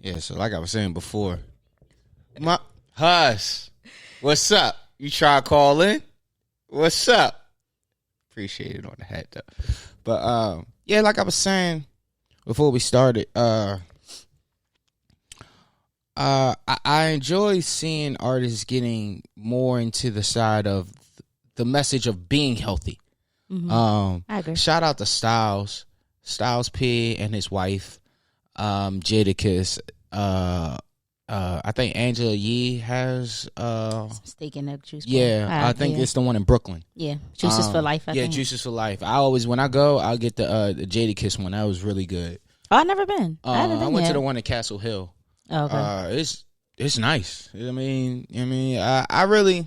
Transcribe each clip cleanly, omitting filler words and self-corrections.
Yeah, so like I was saying before, my Huss, what's up? You try to call in? What's up? Appreciate it on the hat though. But yeah, like I was saying before we started, I enjoy seeing artists getting more into the side of the message of being healthy. I agree. Shout out to Styles P and his wife, Jadakiss. I think Angela Yee has steak in that juice. Yeah, I think it's the one in Brooklyn. Yeah, Juices for Life. I think. Juices for Life. I always, when I go, I'll get the Jadakiss one. That was really good. Oh, I've never been. I went to the one in Castle Hill. Oh, okay. It's nice. I mean, I really,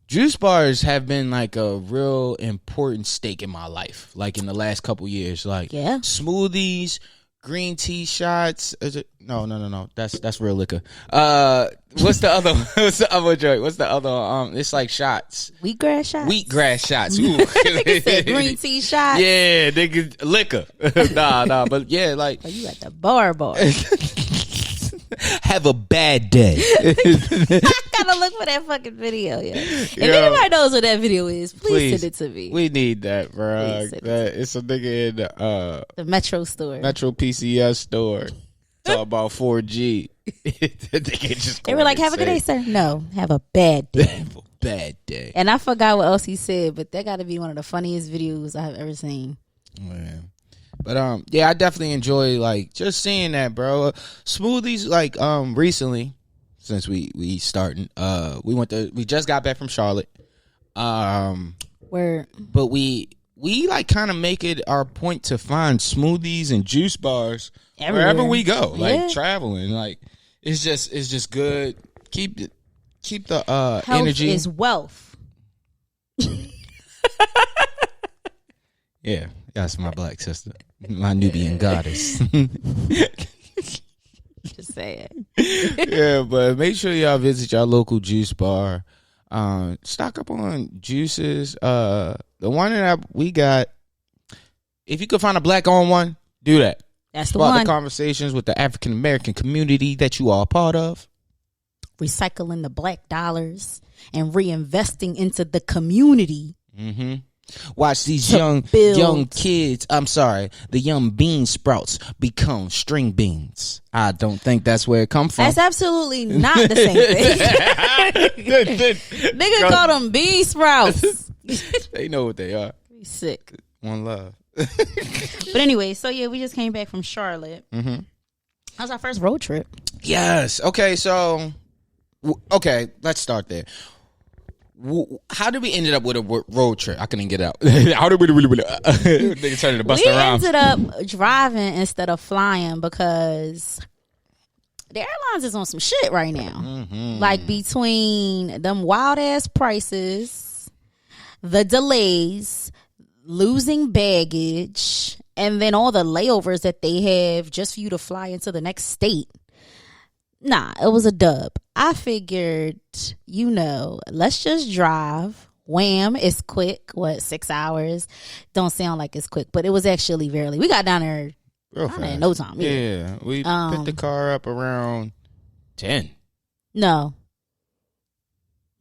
juice bars have been like a real important stake in my life. Like in the last couple years, like smoothies, green tea shots. Is it? No. That's real liquor. What's the other? What's the other joint? What's the other? It's like shots. Wheatgrass shots. Wheatgrass shots. Ooh. Nigga said green tea shots. Yeah, nigga, liquor. Nah, but yeah, like. Oh, you at the bar. Have a bad day. I gotta look for that fucking video, yeah. If anybody knows what that video is, please send it to me. We need that, bro. It's a nigga in the Metro store. Metro PCS store. Talk about 4G. They were like, have a good day, sir. No, have a bad day. Have a bad day. And I forgot what else he said, but that gotta be one of the funniest videos I have ever seen. Man. But yeah, I definitely enjoy like just seeing that, bro. Smoothies, like recently, since we starting, we just got back from Charlotte. But we like kind of make it our point to find smoothies and juice bars wherever we go, like traveling. Like it's just good. Keep the health energy. Is wealth. Yeah, that's my black sister, my Nubian goddess. Just saying. Yeah, but make sure y'all visit your local juice bar. Stock up on juices. The one that we got, if you could find a black owned one, do that. That's the one. The conversations with the African American community that you are a part of. Recycling the black dollars and reinvesting into the community. Mm-hmm. Watch these young kids. I'm sorry, the young bean sprouts become string beans. I don't think that's where it comes from. That's absolutely not the same thing. Nigga call them bean sprouts. They know what they are. Sick. One love. But anyway, so yeah, we just came back from Charlotte. Mm-hmm. That was our first road trip. Yes. Okay. So, let's start there. How did we end up with a road trip? I couldn't get out. How did we nigga turning to bust around? We ended up driving instead of flying because the airlines is on some shit right now. Mm-hmm. Like between them wild ass prices, the delays, losing baggage, and then all the layovers that they have just for you to fly into the next state. Nah, it was a dub. I figured, let's just drive. Wham, it's quick. 6 hours? Don't sound like it's quick, but it was actually barely. We got down there in no time. Yeah, we picked the car up around 10. No.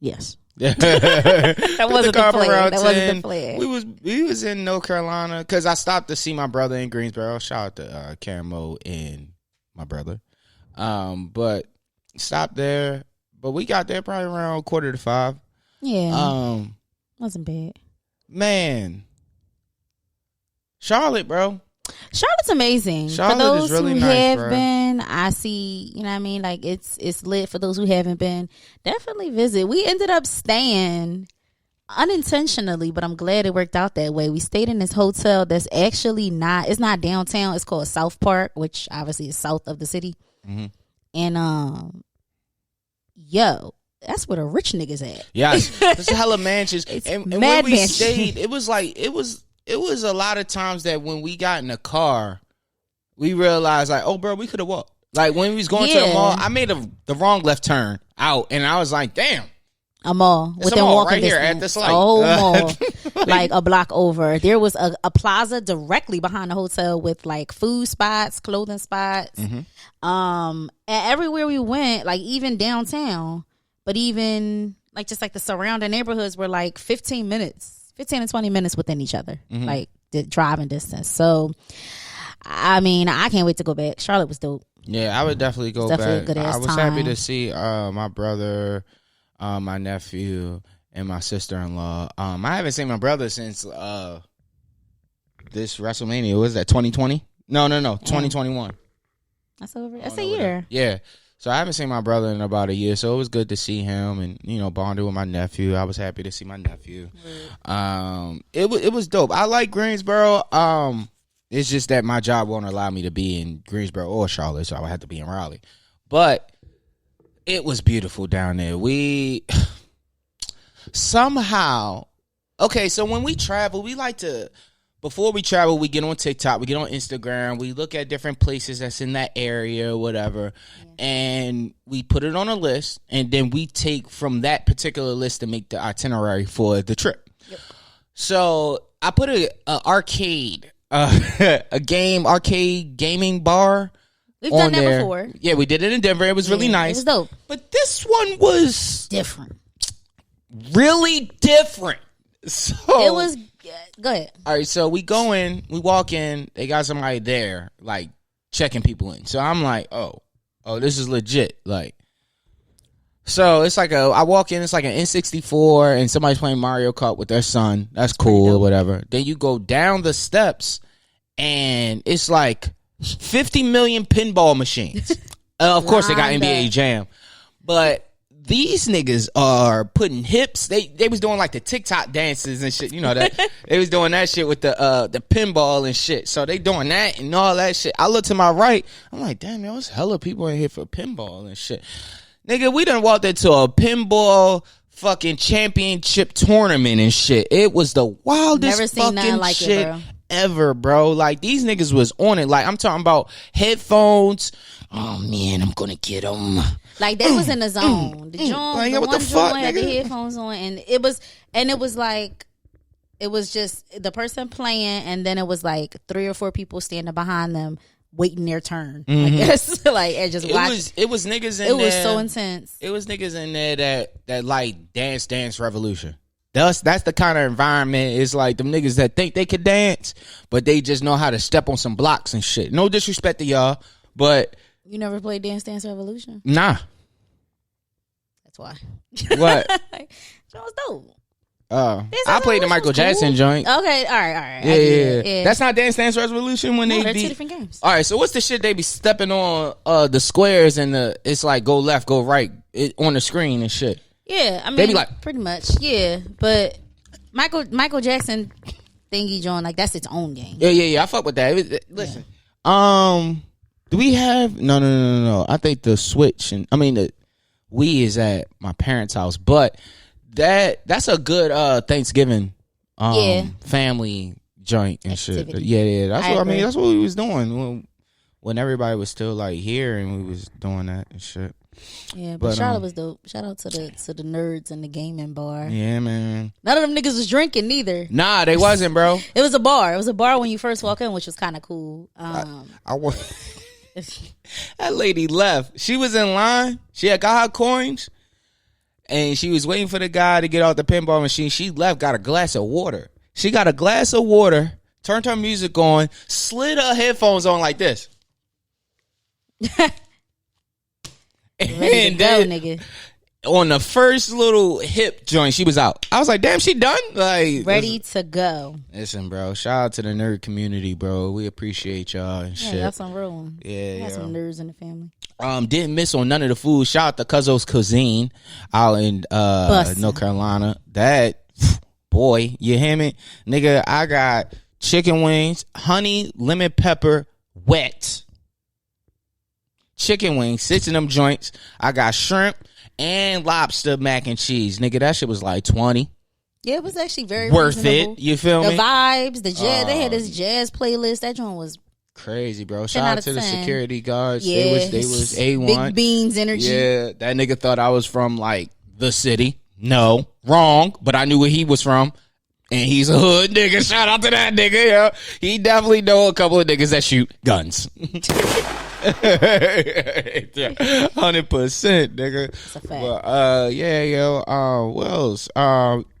Yes. That wasn't the plan. That wasn't the plan. We was in North Carolina because I stopped to see my brother in Greensboro. Shout out to Camo and my brother. But stopped there. But we got there probably around 4:45. Yeah. Wasn't bad. Man. Charlotte, bro. Charlotte's amazing. Charlotte for those is really who nice, have bro. been, I see, you know what I mean? Like it's lit. For those who haven't been, definitely visit. We ended up staying unintentionally, but I'm glad it worked out that way. We stayed in this hotel that's actually it's not downtown. It's called South Park, which obviously is south of the city. Mm-hmm. And that's where the rich niggas at. Yes, there's hella mansions. and when we stayed, it was a lot of times that when we got in the car, we realized like, oh, bro, we could have walked. Like when we was going to the mall, I made the wrong left turn out, and I was like, damn, A mall within walking distance. Right here at this light. A whole mall, like a block over. There was a plaza directly behind the hotel with like food spots, clothing spots. And everywhere we went, like even downtown, but even like just like the surrounding neighborhoods were like 15 to 20 minutes within each other, like the driving distance. So, I mean, I can't wait to go back. Charlotte was dope. Yeah, I would definitely go back. I was happy to see my brother, my nephew, and my sister-in-law. I haven't seen my brother since this WrestleMania. Was that 2020? No, 2021. That's over. That's a year. Yeah. So I haven't seen my brother in about a year, so it was good to see him and, you know, bonded with my nephew. I was happy to see my nephew. It was dope. I like Greensboro. It's just that my job won't allow me to be in Greensboro or Charlotte, so I would have to be in Raleigh. But it was beautiful down there. We somehow, okay, so when we travel, we like to, before we travel, we get on TikTok, we get on Instagram, we look at different places that's in that area or whatever, and we put it on a list, and then we take from that particular list to make the itinerary for the trip. Yep. So I put a arcade, arcade gaming bar. We've done that before. Yeah, we did it in Denver. It was really nice. It was dope. But this one was different. Really different. So it was. Go ahead. All right, so we go in, we walk in, they got somebody there, like, checking people in. So I'm like, oh, this is legit. Like, so it's like I walk in, it's like an N64, and somebody's playing Mario Kart with their son. That's cool or whatever. Then you go down the steps, and it's like 50 million pinball machines. Of course, they got NBA Jam. But these niggas are putting hips. They was doing like the TikTok dances and shit. You know that they was doing that shit with the pinball and shit. So they doing that and all that shit. I look to my right. I'm like, damn, yo, there's hella people in here for pinball and shit. Nigga, we done walked into a pinball fucking championship tournament and shit. It was the wildest fucking like shit ever, bro. Like, these niggas was on it. Like, I'm talking about headphones. Oh man, I'm gonna get them. Like, they was in the zone. The joint, like, the one joint had the headphones on, and it was like, it was just the person playing, and then it was like 3 or 4 people standing behind them waiting their turn. I guess like, and just watch. It was niggas in there. It was so intense. It was niggas in there that like Dance Revolution. That's the kind of environment. It's like them niggas that think they could dance, but they just know how to step on some blocks and shit. No disrespect to y'all, but you never played Dance Revolution? Nah. That's why. What? That was dope. I played the Michael Jackson joint. Okay, all right. Yeah. That's not Dance Revolution when they're 2 different games. All right, so what's the shit they be stepping on the squares and it's like go left, go right on the screen and shit. Yeah, I mean, they be like, pretty much, yeah. But Michael Jackson thingy joint, like, that's its own game. Yeah. I fuck with that. Listen, do we have no? I think the Switch the Wii is at my parents' house, but that's a good Thanksgiving family joint and activity. Shit. Yeah. That's what I mean. That's what we was doing when everybody was still like here and we was doing that and shit. Yeah, but Charlotte was dope. Shout out to the nerds in the gaming bar. Yeah, man. None of them niggas was drinking neither. Nah, they wasn't, bro. It was a bar. It was a bar when you first walk in, which was kind of cool. That lady left. She was in line. She had got her coins, and she was waiting for the guy to get out the pinball machine. She left, got a glass of water. She got a glass of water, turned her music on, slid her headphones on like this. Ready to go, nigga. On the first little hip joint, she was out. I was like, damn, she done? Like, ready to go. Listen, bro, shout out to the nerd community, bro. We appreciate y'all and shit. Yeah, that's some real one. Yeah, got some nerds in the family. Didn't miss on none of the food. Shout out to Cuzzo's Cuisine out in North Carolina. That, boy, you hear me? Nigga, I got chicken wings, honey, lemon pepper, wet. Chicken wings, 6 of them joints. I got shrimp and lobster mac and cheese. Nigga, that shit was like 20. Yeah, it was actually very worth reasonable. It. You feel me? The vibes, the jazz. They had this jazz playlist. That joint was crazy, bro. Shout out to the security guards. Yeah, they was A1. Big Beans energy. Yeah, that nigga thought I was from like the city. No, wrong. But I knew where he was from. And he's a hood nigga. Shout out to that nigga. Yeah. He definitely know a couple of niggas that shoot guns. 100%, nigga. That's a fact. But, yeah, yo. What else?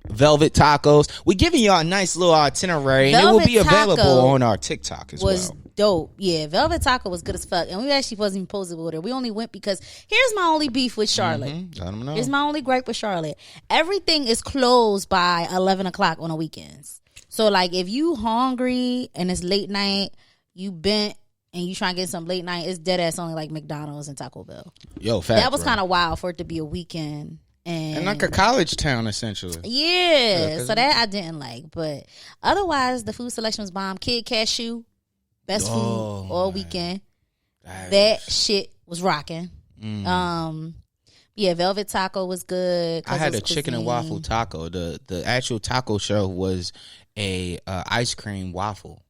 Velvet Tacos. We're giving y'all a nice little itinerary. And it will be available on our TikTok as well. Dope. Yeah, Velvet Taco was good as fuck. And we actually wasn't even posted with her. We only went because here's my only beef with Charlotte. I don't know. Here's my only gripe with Charlotte. Everything is closed by 11 o'clock on the weekends. So, like, if you hungry and it's late night, you bent and you trying to get some late night, it's dead ass only like McDonald's and Taco Bell. Yo, fact, that was kind of wild for it to be a weekend. And like a college town, essentially. Yeah, so that I didn't like. But otherwise, the food selection was bomb. Kid Cashew. Best food all weekend. That shit was rocking. Yeah, Velvet Taco was good. I had a chicken and waffle taco. The actual taco show was a ice cream waffle.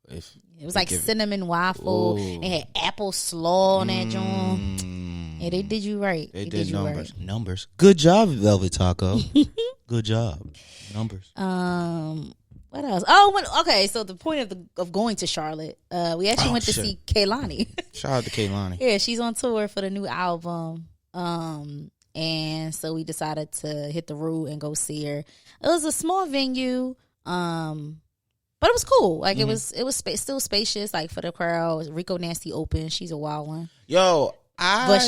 It was like cinnamon waffle. It had apple slaw on that joint. Yeah, they did you right. They did numbers. Right. Numbers. Good job, Velvet Taco. Good job. Numbers. What else? Oh, okay. So the point of going to Charlotte, we actually went to see Kehlani. Shout out to Kehlani. Yeah, she's on tour for the new album. And so we decided to hit the road and go see her. It was a small venue, but it was cool. Like it was still spacious. Like for the crowd, Rico Nasty open. She's a wild one. Yo, but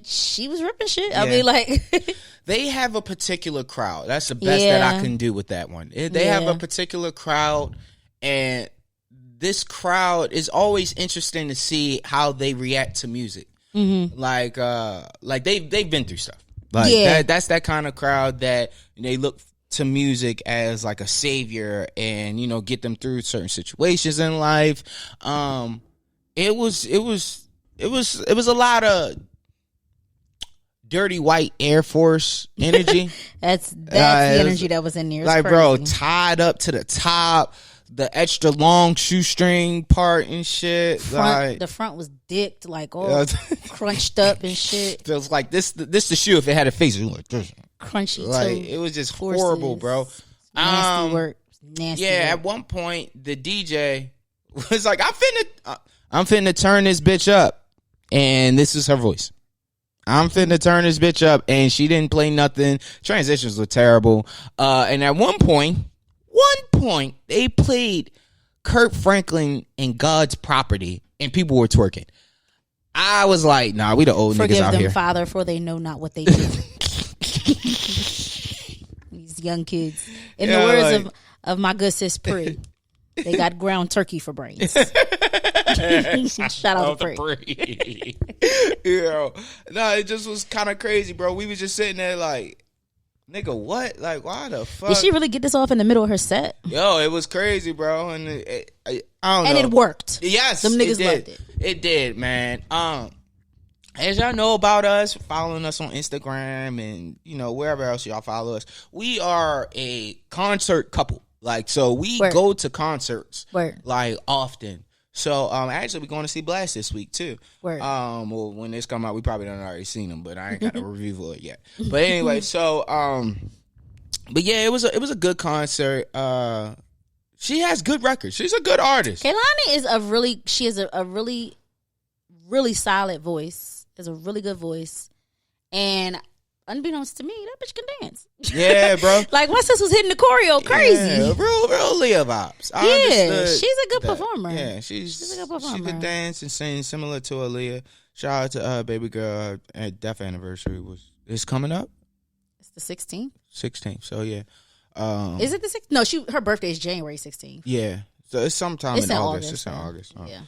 she was ripping shit. Yeah. I mean, like. They have a particular crowd. That's the best that I can do with that one. They have a particular crowd, and this crowd is always interesting to see how they react to music. Mm-hmm. Like they've been through stuff. Like that's that kind of crowd that they look to music as like a savior and get them through certain situations in life. It was a lot of dirty white Air Force energy. that's the energy that was in there. Like, bro, tied up to the top, the extra long shoestring part and shit. The front was dicked, like all crunched up and shit. Feels like this the shoe if it had a face. It was like this. Crunchy, like it was just horrible, bro. Nasty work. Nasty. Yeah, work. at one point the DJ was like, I'm finna turn this bitch up, and this is her voice. I'm finna turn this bitch up, and she didn't play nothing. Transitions were terrible. And at one point, they played Kirk Franklin and God's Property, and people were twerking. I was like, nah, we the old niggas out here. Forgive them, Father, for they know not what they do. These young kids. In the words of my good sis Pri, they got ground turkey for brains. Shout out to Pri. No, it just was kind of crazy, bro. We was just sitting there like, nigga, what? Like, why the fuck? Did she really get this off in the middle of her set? Yo, it was crazy, bro. And I don't know. And it worked. Yes, them niggas loved it. It did, man. As y'all know about us, following us on Instagram and wherever else y'all follow us, we are a concert couple. Like, so we go to concerts like often. So actually we're going to see Blast this week too. Well, when this come out, we probably done already seen them, but I ain't got a review for it yet. But anyway, so but yeah, it was a good concert. She has good records. She's a good artist. Kehlani is a really solid voice. Has a really good voice, and unbeknownst to me, that bitch can dance. Yeah, bro. Like my sis was hitting the choreo crazy. Yeah, real Leah vibes. She's a good performer. Yeah, she's a good performer. She could dance and sing similar to Aaliyah. Shout out to baby girl. Her death anniversary is coming up. It's the 16th. 16th. So yeah. Is it the 16th? No, her birthday is January 16th. Yeah. So it's sometime in August. It's in August. Yeah.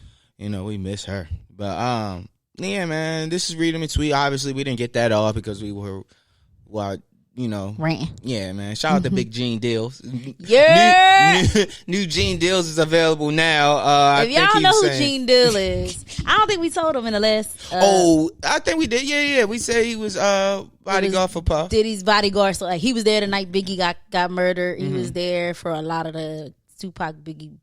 We miss her. But yeah, man, this is Read 'em and Tweet. Obviously, we didn't get that off because we were, ranting. Yeah, man. Shout out to Big Gene Deals. Yeah. New Gene Deals is available now. If y'all know who Gene Deal is, I don't think we told him in the last. I think we did. Yeah. We said he was bodyguard for Puff. Diddy's bodyguard. So like, he was there the night Biggie got murdered. He was there for a lot of the Tupac, Biggie,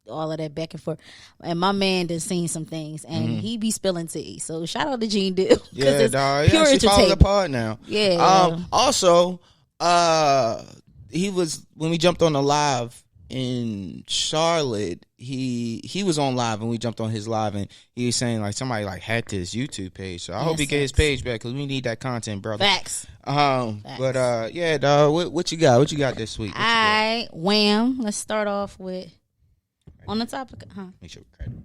all of that back and forth. And my man done seen some things, and he be spilling tea. So shout out to Gene Deal. Yeah, dog. Yeah, she follows the pod now. Yeah. Also, He was when we jumped on the live in Charlotte. He was on live and we jumped on his live and he was saying like somebody like hacked his YouTube page. So I hope he get his page back because we need that content, brother. Facts. But yeah, dog. What you got? What you got this week? All right, wham. Let's start off with on the topic. Make sure we credit.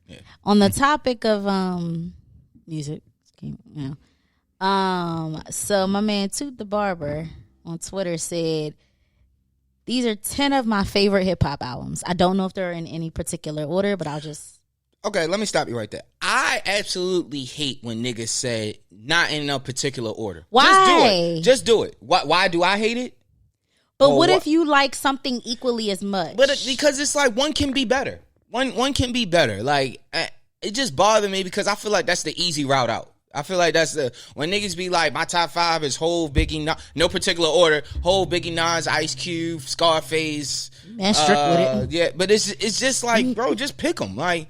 Yeah. On the topic of music. So my man Toot the Barber on Twitter said, these are 10 of my favorite hip hop albums. I don't know if they're in any particular order, but I'll just. Okay, let me stop you right there. I absolutely hate when niggas say not in a particular order. Why? Just do it. Why do I hate it? But what if you like something equally as much? But because it's like one can be better. One can be better. Like it just bothered me because I feel like that's the easy route out. I feel like that's when niggas be like, my top 5 is Hov, Biggie, no particular order. Hov, Biggie, Nas, Ice Cube, Scarface. Man, strict with it. Yeah, but it's just like, bro, just pick them. Like,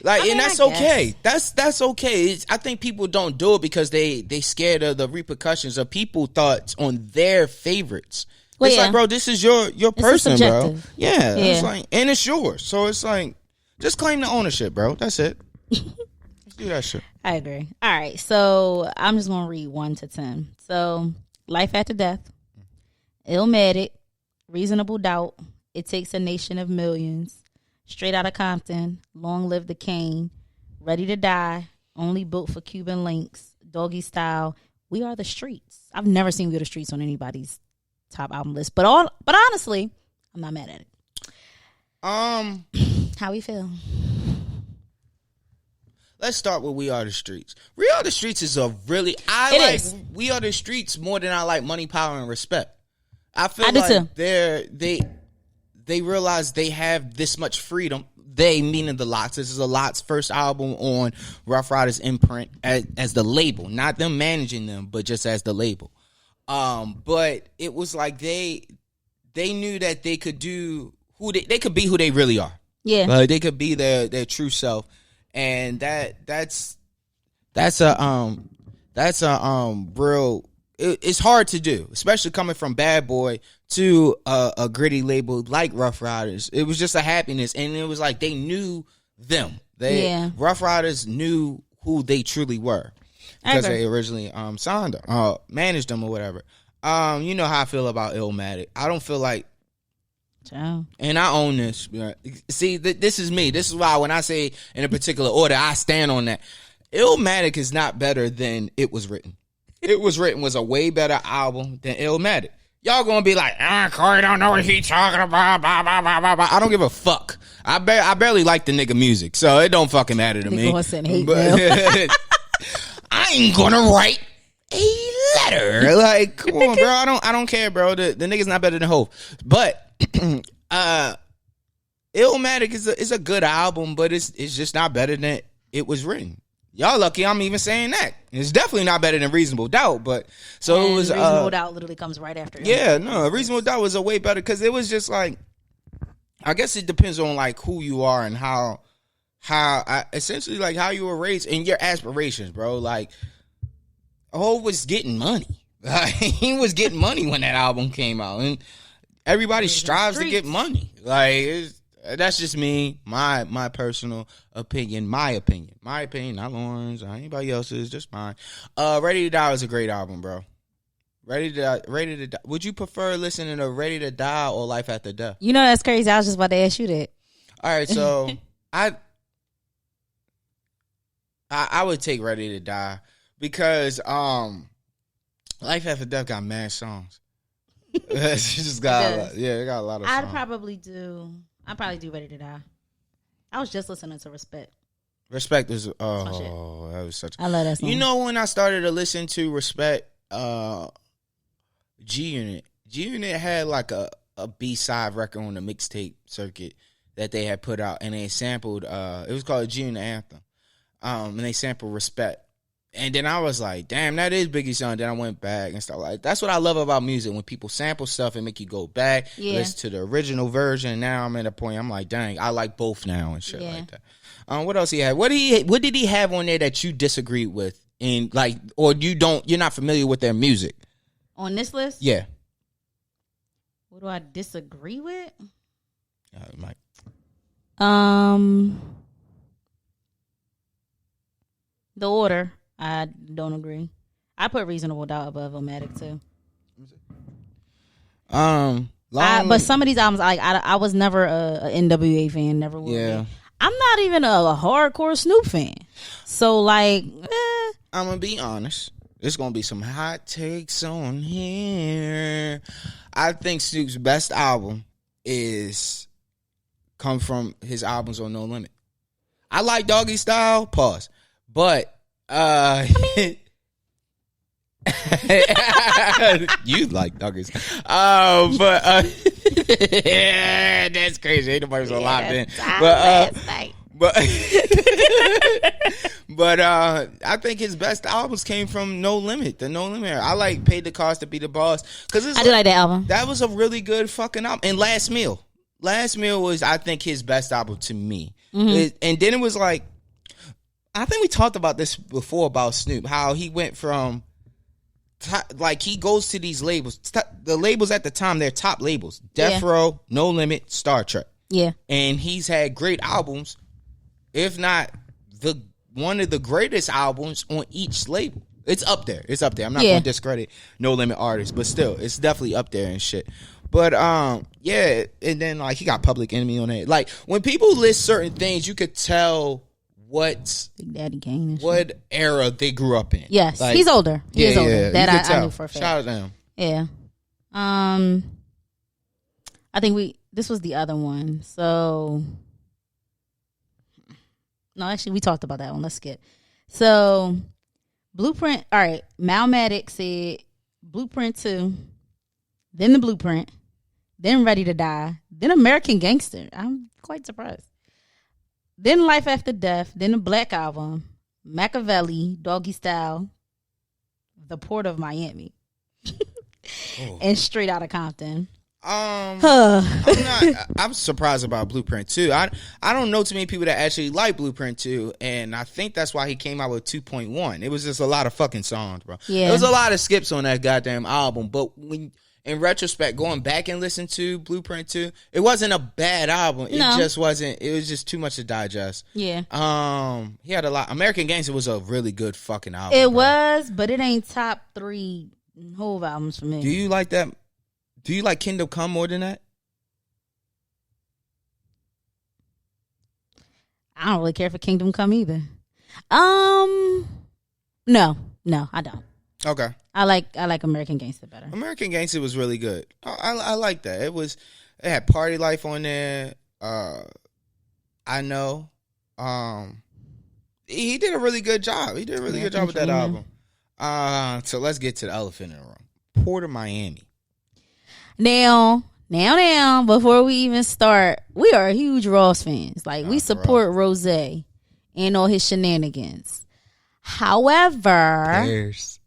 and that's okay. That's okay. I think people don't do it because they scared of the repercussions of people thoughts on their favorites. Well, it's like, bro, this is your person, bro. Yeah. It's like, and it's yours. So it's like, just claim the ownership, bro. That's it. Let's do that shit. I agree. All right. So I'm just going to read 1 to 10. So Life After Death, Illmatic, Reasonable Doubt, It Takes a Nation of Millions, Straight Outta Compton, Long Live the Cane, Ready to Die, Only Built for Cuban Links, Doggy Style, We Are the Streets. I've never seen We Are the Streets on anybody's top album list, but honestly, I'm not mad at it. How we feel? Let's start with We Are the Streets. We Are the Streets is a really We Are the Streets more than I like Money, Power, and Respect. I feel like they realize they have this much freedom. They, meaning the Lots. This is the Lots' first album on Rough Riders imprint as the label, not them managing them, but just as the label. But it was like they knew that they could do they could be who they really are. Yeah, they could be their true self. And that's a real. It's hard to do, especially coming from Bad Boy to a gritty label like Rough Riders. It was just a happiness, and it was like they knew them. Rough Riders knew who they truly were because they originally signed them, managed them or whatever. You know how I feel about Illmatic. I don't feel like. Ciao. And I own this. See, this is me. This is why when I say in a particular order, I stand on that. Illmatic is not better than It Was Written. It Was Written was a way better album than Illmatic. Y'all gonna be like, Corey don't know what he talking about. Blah, blah, blah, blah, blah. I don't give a fuck. I barely like the nigga music, so it don't fucking matter to me. I ain't gonna write a letter. Like, come on, bro. I don't care, bro. The nigga's not better than Hov. But Illmatic is a good album, but it's just not better than It Was Written. Y'all lucky I'm even saying that. It's definitely not better than Reasonable Doubt, but so it was Reasonable Doubt literally comes right after. Yeah, no, Reasonable Doubt was a way better because it was just like, I guess it depends on like who you are and how essentially like how you were raised and your aspirations, bro. Like, Hov was getting money. He was getting money when that album came out, and everybody strives to get money. Like, that's just me, my personal opinion. My opinion, not Lauren's, not anybody else's, just mine. Ready to Die was a great album, bro. Ready to Die. Would you prefer listening to Ready to Die or Life After Death? You know that's crazy. I was just about to ask you that. All right, so I would take Ready to Die because Life After Death got mad songs. It's just got it got a lot of songs. I'd probably do Ready to Die. I was just listening to Respect. Respect is that was such. I love that song. You know when I started to listen to Respect, G Unit had like a B-side record on the mixtape circuit that they had put out, and they sampled. It was called a G Unit anthem, and they sampled Respect. And then I was like, damn, that is Biggie's song. Then I went back and stuff like that's what I love about music, when people sample stuff and make you go back, listen to the original version. Now I'm at a point, I'm like, dang, I like both now and shit like that. What else he had? What did he have on there that you disagreed with? And like, or you're not familiar with their music? On this list? Yeah. What do I disagree with? Mike. The order, I don't agree. I put Reasonable Doubt above Omatic too. But some of these albums, I was never a NWA fan, never will be. I'm not even a hardcore Snoop fan. So I'm gonna be honest. There's gonna be some hot takes on here. I think Snoop's best album come from his albums on No Limit. I like Doggy Style, pause. But you like Doggy Style. Yeah, that's crazy. Ain't nobody was alive then. But I think his best albums came from No Limit, the No Limit era. I like Paid the Cost to Be the Boss because I do like that album. That was a really good fucking album. And Last Meal was, I think, his best album to me. Mm-hmm. And then it was like, I think we talked about this before about Snoop, how he went from he goes to these labels. The labels at the time, they're top labels: Death Row, No Limit, Star Trek. Yeah, and he's had great albums, if not one of the greatest albums on each label. It's up there. I'm not going to discredit No Limit artists, but still, it's definitely up there and shit. But and then he got Public Enemy on it. Like when people list certain things, you could tell what Big Daddy Kane what era they grew up in. Yes, he's older. He's older. Yeah, that I knew for a fact. Shout out to him. Yeah. I think this was the other one. So no, actually we talked about that one. Let's skip. So Blueprint. All right, Malmatic said Blueprint 2, then The Blueprint, then Ready to Die, then American Gangster. I'm quite surprised. Then Life After Death, then the Black Album, Machiavelli, Doggy Style, The Port of Miami, and Straight Outta Compton. I'm surprised about Blueprint 2. I don't know too many people that actually like Blueprint 2, and I think that's why he came out with 2.1. It was just a lot of fucking songs, bro. Yeah. There was a lot of skips on that goddamn album, but when in retrospect, going back and listening to Blueprint 2, it wasn't a bad album. It just wasn't. It was just too much to digest. Yeah. He had a lot. American Gangster was a really good fucking album. It was, but it ain't top 3 whole albums for me. Do you like that? Do you like Kingdom Come more than that? I don't really care for Kingdom Come either. No, I don't. Okay. I like American Gangster better. American Gangster was really good. I like that. It had Party Life on there. I know. He did a really good job. He did a really good job with that album. So let's get to the elephant in the room. Port of Miami. Now, before we even start, we are huge Ross fans. We support Rose and all his shenanigans. However, Bears.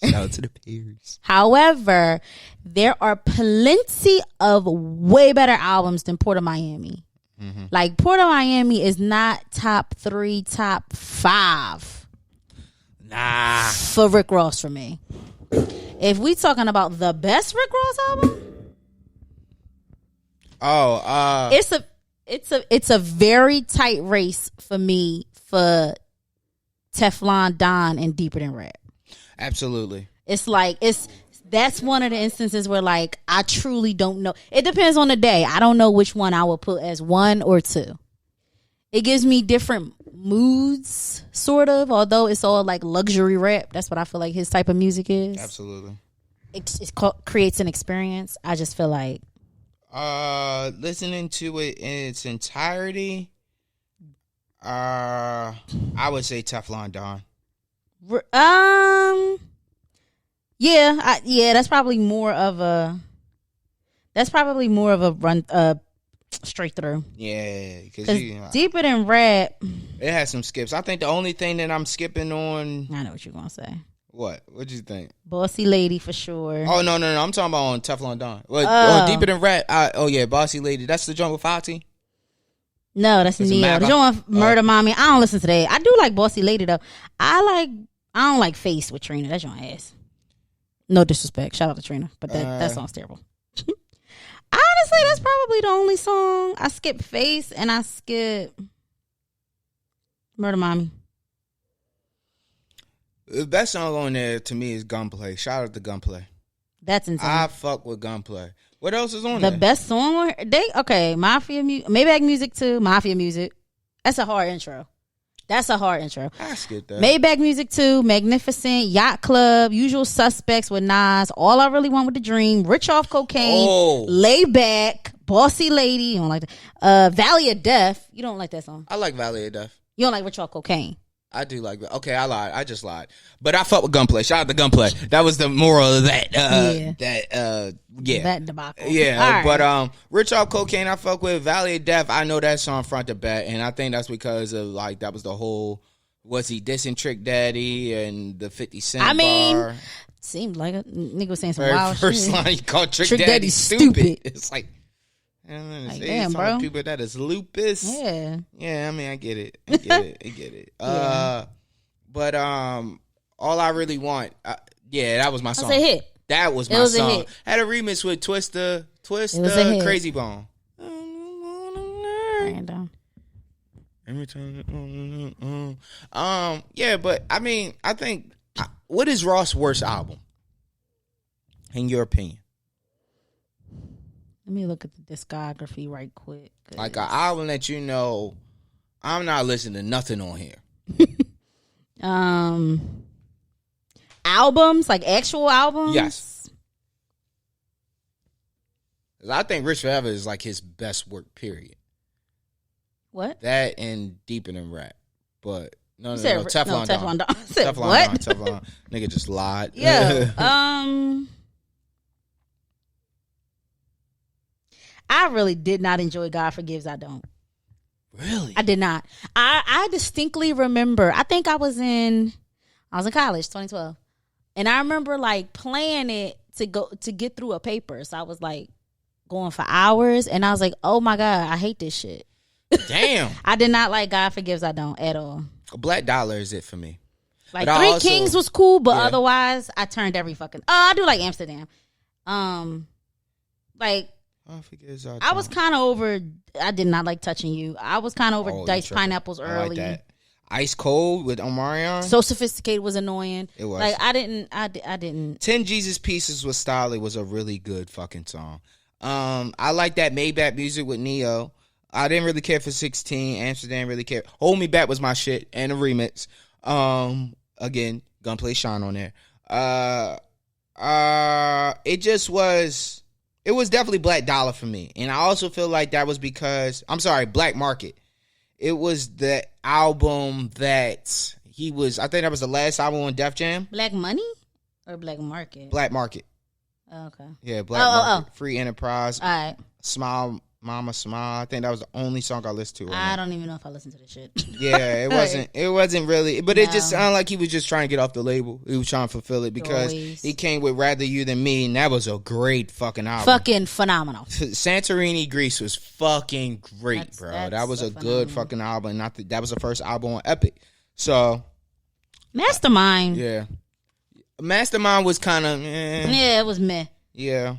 Shout out to the Bears. However, there are plenty of way better albums than Port of Miami. Mm-hmm. Port of Miami is not top 3, top 5. Nah. For Rick Ross for me. If we talking about the best Rick Ross album, it's a very tight race for me for Teflon Don and Deeper Than Rap. Absolutely. That's one of the instances where I truly don't know. It depends on the day. I don't know which one I would put as 1 or 2. It gives me different moods, sort of, although it's all luxury rap. That's what I feel like his type of music is. Absolutely. It creates an experience. I just feel like listening to it in its entirety, I would say Teflon Don. That's probably more of a run straight through. Yeah, because Deeper Than Rap, it has some skips. I think the only thing that I'm skipping on, I know what you're gonna say. What'd you think? Bossy Lady for sure. Oh no, I'm talking about on Teflon Don. On Deeper Than Rap. Bossy Lady. That's the joint with Fati. No, that's Neo. The joint with Murder Mommy. I don't listen to that. I do like Bossy Lady though. I don't like Face with Trina. That's your ass. No disrespect. Shout out to Trina, but that song's terrible. Honestly, that's probably the only song. I skip Face and I skip Murder Mommy. The best song on there to me is Gunplay. Shout out to Gunplay. That's insane. I fuck with Gunplay. What else is on there? The best song? Mafia Music. Maybach Music 2, Mafia Music. That's a hard intro. I skip that. Maybach Music 2, Magnificent, Yacht Club, Usual Suspects with Nas, All I Really Want with the Dream, Rich Off Cocaine, Lay Back, Bossy Lady. You don't like that. Valley of Death. You don't like that song? I like Valley of Death. You don't like Rich Off Cocaine? I do like that. Okay, I lied. I just lied. But I fuck with Gunplay. Shout out to Gunplay. That was the moral of that. That debacle. Yeah. Right. But Rich Off Cocaine, I fuck with. Valley of Death, I know that song front to back. And I think that's because of, like, that was the whole, was he dissing Trick Daddy and the 50 Cent bar? Seemed like a nigga was saying some wild shit. First line, he called Trick Daddy stupid. It's like damn, bro. People that is lupus. Yeah. Yeah, I mean, I get it. But All I Really Want, that was my song. That's a hit. That was my song. Had a remix with Twista, Crazy Bone. Random. Every time. But I mean, I think, what is Ross' worst album? In your opinion? Let me look at the discography right quick. Like an album that you know, I'm not listening to nothing on here. Albums, like actual albums? Yes. I think Rich Forever is like his best work, period. What? That and Deeper Than Rap. But no, Teflon Don. Teflon. Nigga just lied. Yeah. I really did not enjoy God Forgives, I Don't. Really? I did not. I distinctly remember, I think I was in college, 2012. And I remember like playing it to get through a paper. So I was like going for hours and I was like, oh my God, I hate this shit. Damn. I did not like God Forgives, I Don't at all. Black Dollar is it for me. Like Three Kings was cool, but otherwise I turned every fucking, I do like Amsterdam. Like, I was kind of over. I did not like Touching You. I was kind of over Diced Pineapples early. I like that. Ice Cold with Omarion. So Sophisticated was annoying. It was. Like I didn't. 10 Jesus Pieces with Stolly was a really good fucking song. I like that Maybach Music with Neo. I didn't really care for 16. Amsterdam really cared. Hold Me Back was my shit and a remix. Again, Gunplay Shine on there. It just was. It was definitely Black Dollar for me. And I also feel like that was because, Black Market. It was the album that he was, I think that was the last album on Def Jam. Black Money or Black Market? Black Market. Oh, okay. Yeah, Black Market. Oh. Free Enterprise. All right. Smile, Mama Smile. I think that was the only song I listened to. I don't even know if I listened to this shit. Yeah, it wasn't really, but it just sounded like he was just trying to get off the label. He was trying to fulfill it because he came with Rather You Than Me, and that was a great fucking album. Fucking phenomenal. Santorini, Greece was fucking great, bro. That was a good fucking album. That was the first album on Epic. So, Mastermind. Yeah. Mastermind was kind of, Yeah, it was meh. Yeah.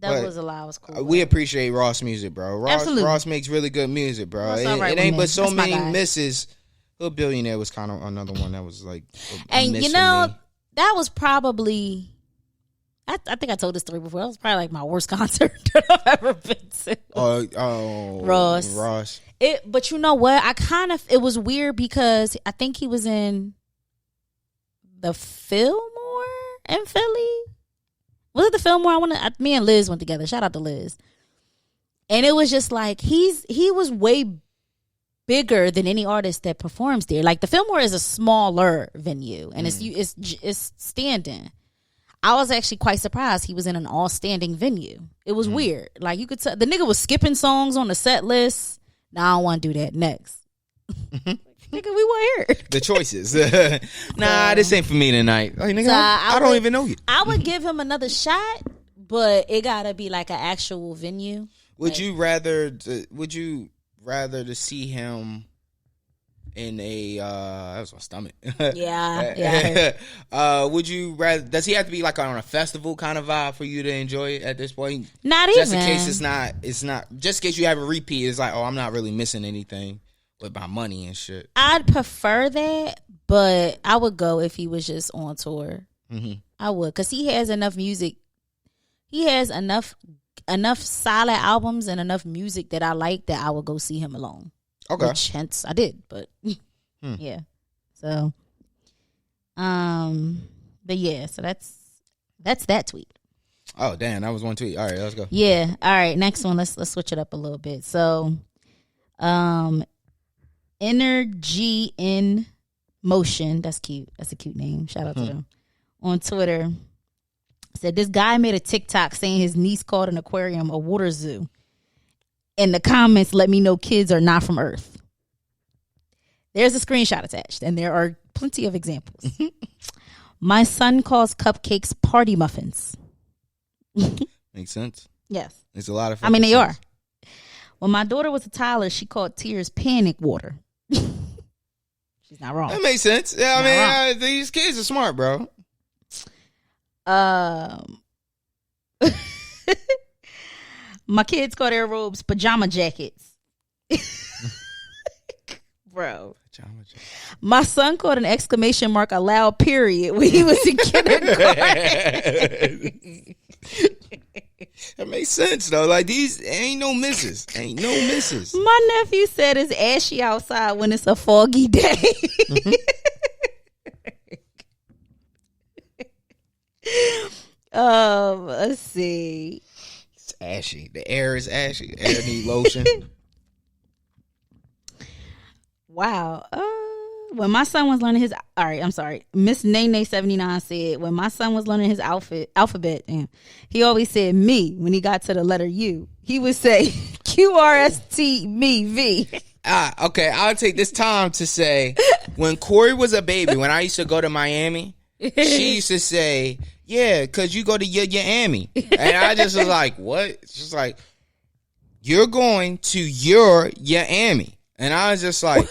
That was a lot. It was cool. We appreciate Ross music, bro. Absolutely. Ross makes really good music, bro. It ain't but so many misses. A Billionaire was kind of another one that was like a miss for me. That was probably, I think I told this story before. That was probably like my worst concert that I've ever been to. Ross. But you know what? It was weird because I think he was in the Fillmore in Philly. Was it the Fillmore? Me and Liz went together. Shout out to Liz. And it was just like he was way bigger than any artist that performs there. Like the Fillmore is a smaller venue, and it's standing. I was actually quite surprised he was in an all standing venue. It was weird. Like you could tell the nigga was skipping songs on the set list. Now I don't want to do that next. Nigga, we weren't here. The choices. Nah, this ain't for me tonight. Like, nigga, I don't even know you. I would give him another shot, but it gotta be like an actual venue. Would you rather to see him in a that was my stomach. Yeah. Would you rather? Does he have to be like on a festival kind of vibe for you to enjoy it at this point? Not just even. in case it's not. Just in case you have a repeat. It's like, oh, I'm not really missing anything with my money and shit. I'd prefer that, but I would go if he was just on tour. Mm-hmm. I would, because he has enough music. He has enough solid albums and enough music that I like that I would go see him alone. Okay. Which hence I did, but yeah. So, but yeah, so that's that tweet. Oh damn, that was one tweet. All right, let's go. Yeah. All right, next one. Let's switch it up a little bit. So, Energy in Motion. That's cute. That's a cute name. Shout out to them. On Twitter, said this guy made a TikTok saying his niece called an aquarium a water zoo. And the comments let me know kids are not from Earth. There's a screenshot attached, and there are plenty of examples. My son calls cupcakes party muffins. Makes sense. Yes. It's a lot of. I mean, they sense. are. When my daughter was a toddler, she called tears panic water. She's not wrong. That makes sense. Yeah, I mean, these kids are smart, bro. My kids call their robes pajama jackets. Bro. Pajama jacket. My son called an exclamation mark a loud period when he was in kindergarten. That makes sense though. Like these ain't no misses. Ain't no misses. My nephew said it's ashy outside when it's a foggy day. Let's see. It's ashy. The air is ashy. The air need lotion. Wow. When my son was learning his, all right, I'm sorry. Miss Nene 79 said when my son was learning his alphabet, he always said me when he got to the letter U. He would say QRST me V. Okay, I'll take this time to say when Corey was a baby, when I used to go to Miami, she used to say, yeah, because you go to your Miami. And I just was like, what? It's just like, you're going to your Miami. And I was just like,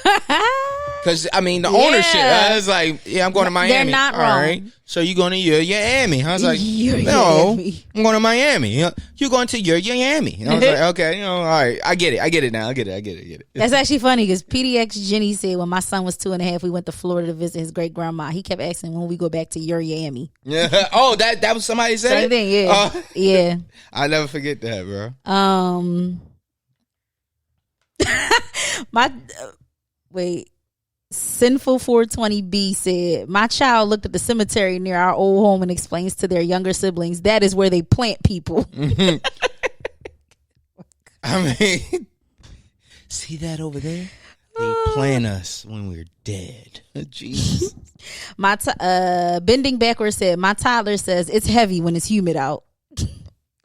because, I mean, the ownership, I was like, yeah, I'm going to Miami. They're not wrong. All right. So you're going to your Miami. I was like, Your no, Miami. I'm going to Miami. You're going to your Miami. And I was like, okay, all right. I get it. I get it now. I get it. That's actually funny because PDX Jenny said when my son was 2.5, we went to Florida to visit his great grandma. He kept asking when we go back to your Miami. Yeah. Oh, that was somebody said Same thing, yeah. Yeah. I never forget that, bro. Sinful 420B said, my child looked at the cemetery near our old home and explains to their younger siblings that is where they plant people. I mean, see that over there? They plant us when we're dead. Jesus. Bending backwards said, my toddler says it's heavy when it's humid out.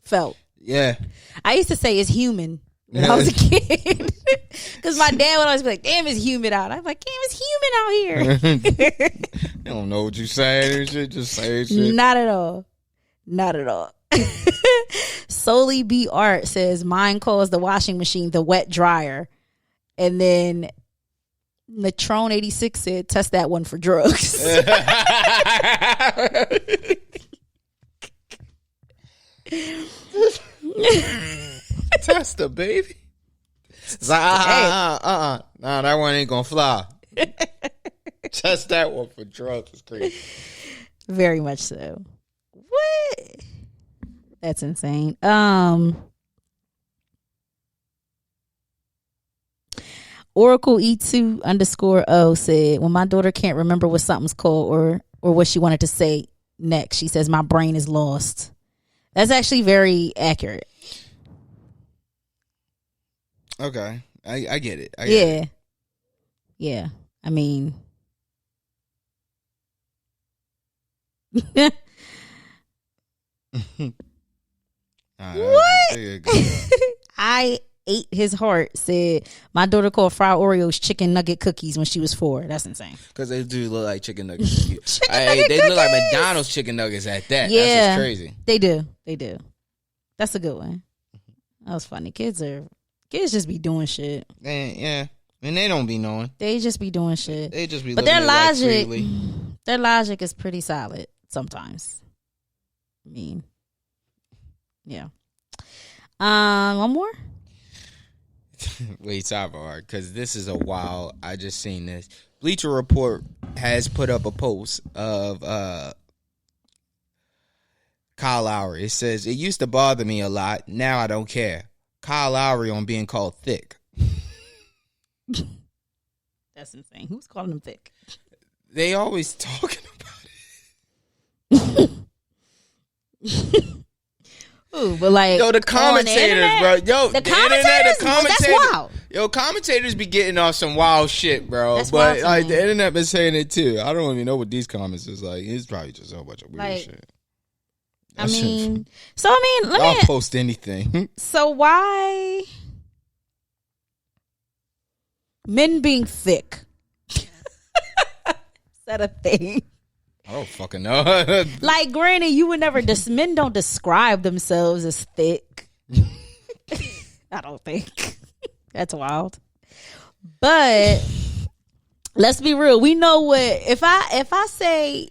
Felt. Yeah. I used to say it's human when I was a kid. Because my dad would always be like, damn, it's humid out. I'm like, damn, it's humid out here. You don't know what you're saying and shit. Just say shit. Not at all. Not at all. Solely B Art says, mine calls the washing machine the wet dryer. And then Natron 86 said, test that one for drugs. Tester, baby. It's like, nah, that one ain't gonna fly. Test that one for drugs. It's crazy. Very much so. What? That's insane. Oracle E2_O said, when my daughter can't remember what something's called or what she wanted to say next, she says, my brain is lost. That's actually very accurate. Okay. I get it. Yeah. I mean, what? I ate his heart said, my daughter called fried Oreos chicken nugget cookies when she was 4. That's insane. Because they do look like chicken nuggets. They look like McDonald's chicken nuggets at that. Yeah, that's just crazy. They do. That's a good one. That was funny. Kids just be doing shit. Yeah. And they don't be knowing. They just be doing shit. They just be. But their logic is pretty solid sometimes. I mean, yeah. One more. Wait, sidebar, because this is a wild. I just seen this. Bleacher Report has put up a post of Kyle Lowry. It says, "It used to bother me a lot. Now I don't care." Kyle Lowry on being called thick. That's insane. Who's calling him thick? They always talking about it. Ooh, but like, yo, the commentators, bro. Yo, the commentators, that's wild. Yo, commentators be getting off some wild shit, bro. That's but wild, like the internet been saying it too. I don't even know what these comments is like. It's probably just a whole bunch of weird shit. I'll post anything. So why men being thick? Is that a thing? I don't fucking know. Like, granted, you would never. Men don't describe themselves as thick. I don't think. That's wild. But let's be real. We know what if I say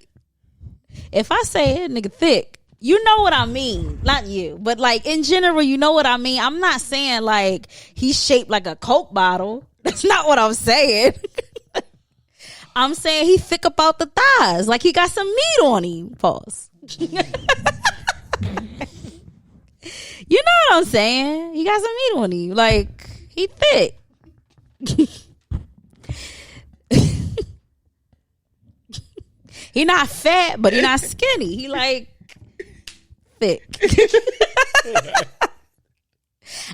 hey, nigga thick, you know what I mean. Not you, but like in general, you know what I mean. I'm not saying like he's shaped like a Coke bottle. That's not what I'm saying. I'm saying he thick about the thighs, like he got some meat on him. Pause. You know what I'm saying? He got some meat on him, like he thick. He not fat, but he not skinny. He like thick.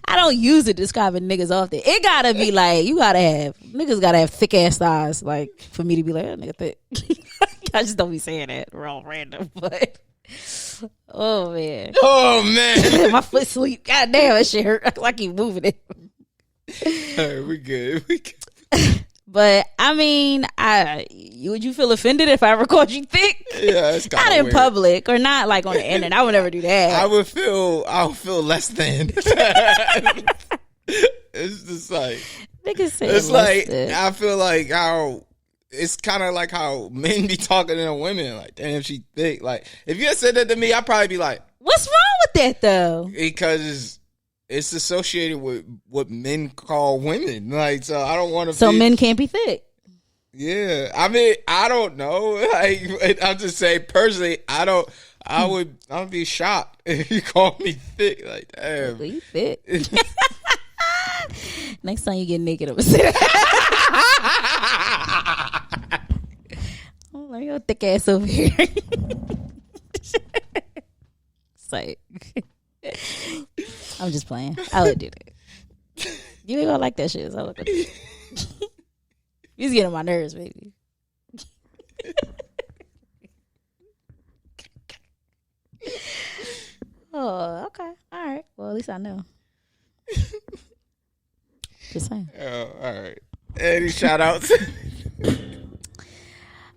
I don't use it describing niggas often. It gotta be like niggas gotta have thick ass thighs, like for me to be like, oh, nigga thick. I just don't be saying that. We're all random, but oh man, my foot sleep. God damn, that shit hurt. I keep moving it. All right, we good. But I mean, would you feel offended if I ever called you thick? Yeah, it's kind of not in weird. Public or not like on the internet. I would never do that. I would feel less than. It's just like it's like than. I feel like how it's kind of like how men be talking to women. Like, damn, she thick. Like, if you had said that to me, I'd probably be like, what's wrong with that though? Because it's associated with what men call women. Like, so I don't want to. So men can't be thick. Yeah, I mean, I don't know. Like, I'm just saying personally, I would be shocked if you call me thick. Like, damn, well, you thick. Next time you get naked, I'm gonna say that. Oh, let me go thick ass over here. It's like, I'm just playing. I would do that. You ain't gonna like that shit. So I would do that. He's getting on my nerves, baby. Oh, okay. All right. Well, at least I know. Just saying. Oh, all right. Any shout outs?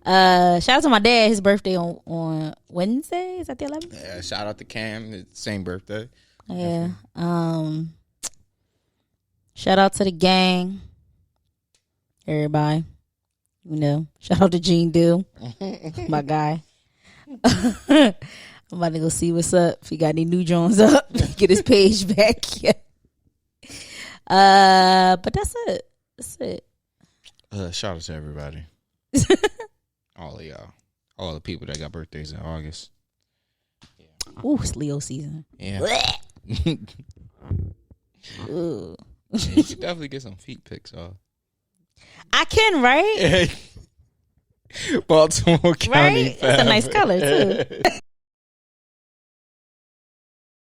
Shout out to my dad. His birthday on Wednesday. Is that the 11th? Yeah, shout out to Cam. It's the same birthday. Yeah. Shout out to the gang. Everybody. You know. Shout out to Gene Dill. My guy. I'm about to go see what's up. If he got any new Jones up. Get his page back. But that's it. That's it. Shout out to everybody. All of y'all. All the people that got birthdays in August. Yeah. Ooh, it's Leo season. Yeah. Ooh. Yeah, you could definitely get some feet pics off. I can, right? Baltimore County. Right? It's a nice color, too.